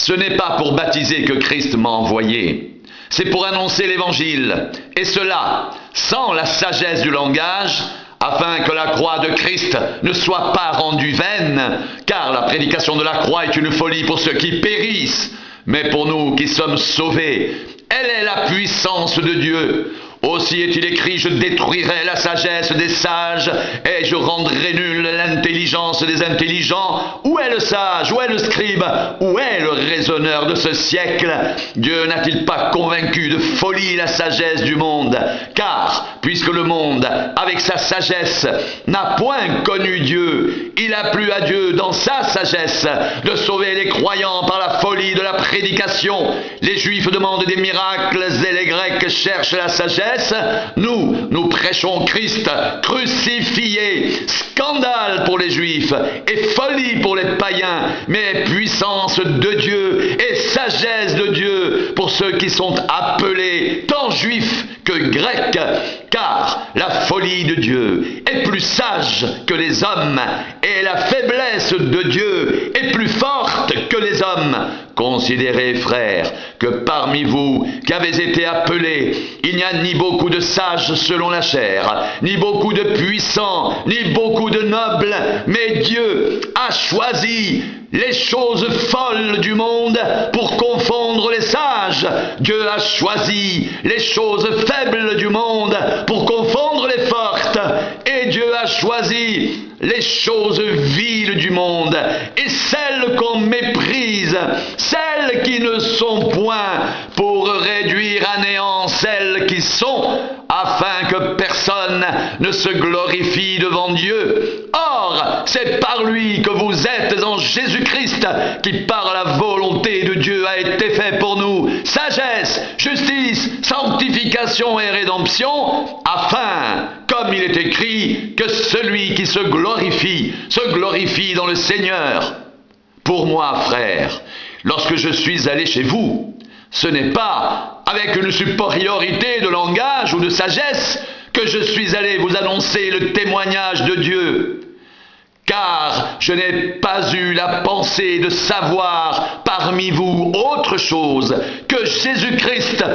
ce n'est pas pour baptiser que Christ m'a envoyé, c'est pour annoncer l'Évangile, et cela sans la sagesse du langage, afin que la croix de Christ ne soit pas rendue vaine, car la prédication de la croix est une folie pour ceux qui périssent, mais pour nous qui sommes sauvés, elle est la puissance de Dieu. Aussi est-il écrit, je détruirai la sagesse des sages et je rendrai nulle l'intelligence des intelligents. Où est le sage? Où est le scribe? Où est le raisonneur de ce siècle? Dieu n'a-t-il pas convaincu de folie la sagesse du monde? Car, puisque le monde, avec sa sagesse, n'a point connu Dieu, il a plu à Dieu dans sa sagesse de sauver les croyants par la folie de la prédication. Les Juifs demandent des miracles et les Grecs cherchent la sagesse. Nous prêchons Christ crucifié, scandale pour les Juifs et folie pour les païens, mais puissance de Dieu et sagesse de Dieu pour ceux qui sont appelés tant Juifs que Grecs, car la folie de Dieu est plus sage que les hommes et la faiblesse de Dieu est plus forte que les hommes. Considérez, frères, que parmi vous qui avez été appelés, il n'y a ni beaucoup de sages selon la chair, ni beaucoup de puissants, ni beaucoup de nobles, mais Dieu a choisi les choses folles du monde pour confondre les sages. Dieu a choisi les choses faibles du monde pour confondre les fortes. Et Dieu a choisi les choses viles du monde et celles qu'on méprise, celles qui ne sont point, pour réduire à néant celles qui sont, afin que personne ne se glorifie devant Dieu. Or, c'est par lui que vous êtes en Jésus-Christ, qui par la volonté de Dieu a été fait pour nous sagesse, justice, sanctification et rédemption, afin, comme il est écrit, que celui qui se glorifie dans le Seigneur. Pour moi, frère, lorsque je suis allé chez vous, ce n'est pas avec une supériorité de langage ou de sagesse que je suis allé vous annoncer le témoignage de Dieu. Car je n'ai pas eu la pensée de savoir parmi vous autre chose que Jésus-Christ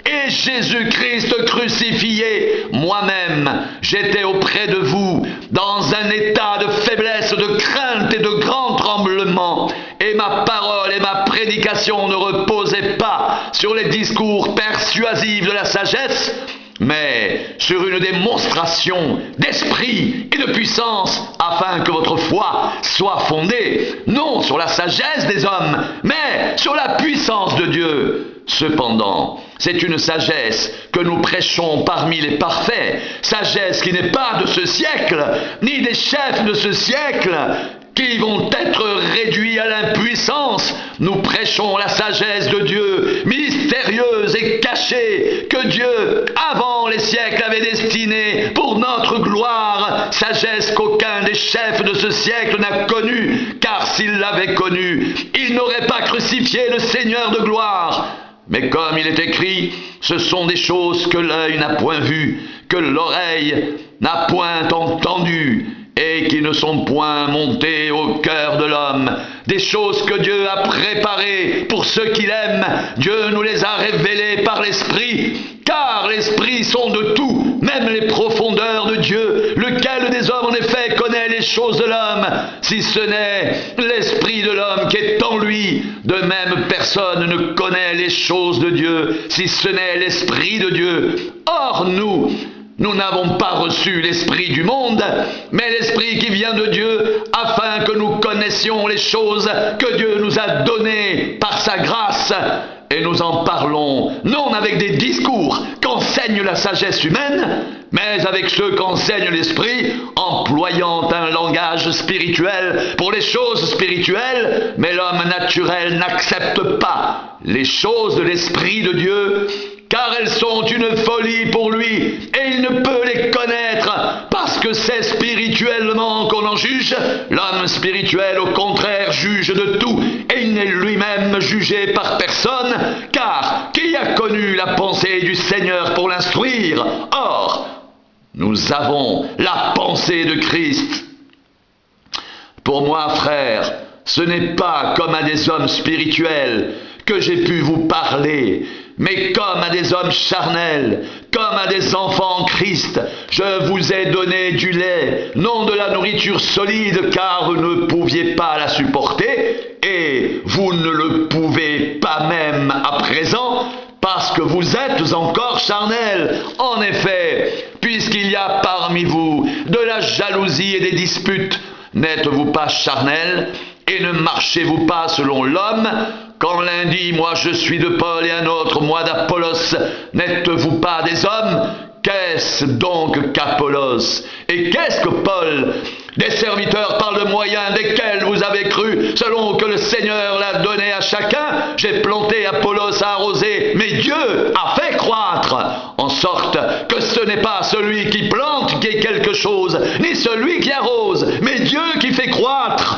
et Jésus-Christ crucifié. Moi-même, j'étais auprès de vous dans un état de faiblesse, de crainte et de grand tremblement. Et ma parole et ma prédication ne reposaient pas sur les discours persuasifs de la sagesse, mais sur une démonstration d'esprit et de puissance, afin que votre foi soit fondée, non sur la sagesse des hommes, mais sur la puissance de Dieu. Cependant, c'est une sagesse que nous prêchons parmi les parfaits, sagesse qui n'est pas de ce siècle, ni des chefs de ce siècle, qui vont être réduits à l'impuissance. Nous prêchons la sagesse de Dieu, mystérieuse et cachée, que Dieu, avant les siècles, avait destinée pour notre gloire, sagesse qu'aucun des chefs de ce siècle n'a connue, car s'il l'avait connue, il n'aurait pas crucifié le Seigneur de gloire. Mais comme il est écrit, ce sont des choses que l'œil n'a point vues, que l'oreille n'a point entendues, et qui ne sont point montées au cœur de l'homme. Des choses que Dieu a préparées pour ceux qui l'aiment. Dieu nous les a révélées par l'Esprit, car l'Esprit sont de tout, même les profondeurs de Dieu. Lequel des hommes en effet connaît les choses de l'homme, si ce n'est l'Esprit de l'homme qui est en lui? De même, personne ne connaît les choses de Dieu, si ce n'est l'Esprit de Dieu. Or nous n'avons pas reçu l'esprit du monde, mais l'esprit qui vient de Dieu, afin que nous connaissions les choses que Dieu nous a données par sa grâce. Et nous en parlons, non avec des discours qu'enseigne la sagesse humaine, mais avec ceux qu'enseigne l'esprit, employant un langage spirituel pour les choses spirituelles, mais l'homme naturel n'accepte pas les choses de l'esprit de Dieu, car elles sont une folie pour lui, et il ne peut les connaître, parce que c'est spirituellement qu'on en juge. L'homme spirituel, au contraire, juge de tout, et il n'est lui-même jugé par personne, car qui a connu la pensée du Seigneur pour l'instruire? Or, nous avons la pensée de Christ. Pour moi, frère, ce n'est pas comme à des hommes spirituels que j'ai pu vous parler, mais comme à des hommes charnels, comme à des enfants en Christ. Je vous ai donné du lait, non de la nourriture solide, car vous ne pouviez pas la supporter, et vous ne le pouvez pas même à présent, parce que vous êtes encore charnels. En effet, puisqu'il y a parmi vous de la jalousie et des disputes, n'êtes-vous pas charnels, et ne marchez-vous pas selon l'homme? Quand l'un dit « moi je suis de Paul » et un autre « moi d'Apollos », n'êtes-vous pas des hommes? Qu'est-ce donc qu'Apollos? Et qu'est-ce que Paul? Des serviteurs par le moyen desquels vous avez cru, selon que le Seigneur l'a donné à chacun. J'ai planté, Apollos a arrosé, mais Dieu a fait croître, en sorte que ce n'est pas celui qui plante qui est quelque chose, ni celui qui arrose, mais Dieu qui fait croître.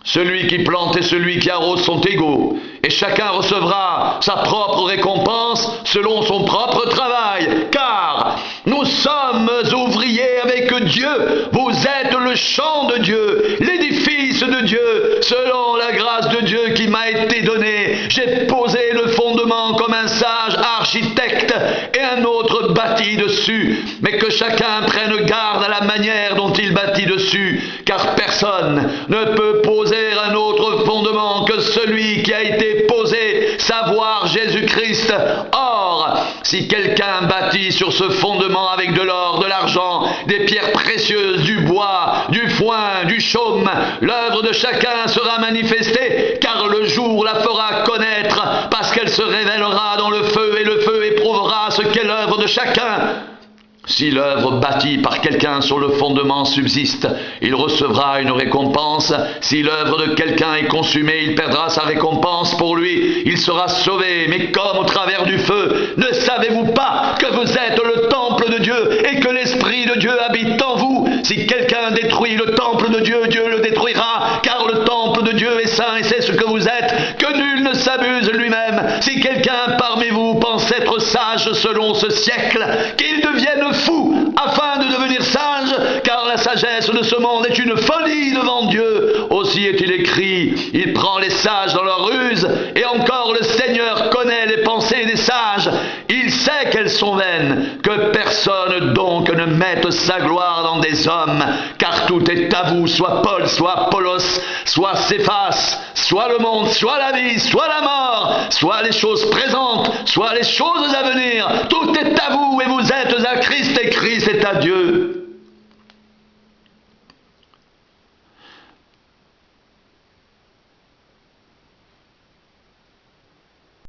Celui qui plante et celui qui arrose sont égaux, et chacun recevra sa propre récompense selon son propre travail, car nous sommes ouvriers avec Dieu. Vous êtes le champ de Dieu, l'édifice de Dieu, selon la grâce de Dieu qui m'a été donnée. J'ai posé le fondement comme un sage architecte, et un autre bâtit dessus, mais que chacun prenne garde à la manière dont il bâtit dessus, car personne ne peut poser un autre fondement que celui qui a été posé, savoir Jésus-Christ. Or, si quelqu'un bâtit sur ce fondement avec de l'or, de l'argent, des pierres précieuses, du bois, du foin, du chaume, l'œuvre de chacun sera manifestée, car le jour la fera connaître, parce qu'elle se révélera dans le feu, et le feu éprouvera ce qu'est l'œuvre de chacun. Si l'œuvre bâtie par quelqu'un sur le fondement subsiste, il recevra une récompense. Si l'œuvre de quelqu'un est consumée, il perdra sa récompense. Pour lui, il sera sauvé, mais comme au travers du feu. Ne savez-vous pas que vous êtes le temple de Dieu et que l'Esprit de Dieu habite en vous? Si quelqu'un détruit le temple de Dieu, Dieu le détruira, car le temple de Dieu est saint et c'est ce que vous êtes, que nul ne s'abuse lui-même. Si quelqu'un parmi vous pense être sage selon ce siècle, qu'il devienne fou afin de devenir sage, car la sagesse de ce monde est une folie devant Dieu. Aussi est-il écrit, il prend les sages dans leur ruse, et encore le Seigneur connaît les pensées des sages. Il sait qu'elles sont vaines, que personne donc ne mette sa gloire dans des hommes, car tout est à vous, soit Paul, soit Apollos, soit Céphas, soit le monde, soit la vie, soit la mort, soit les choses présentes, soit les choses à venir. Tout est à vous et vous êtes à Christ et Christ est à Dieu.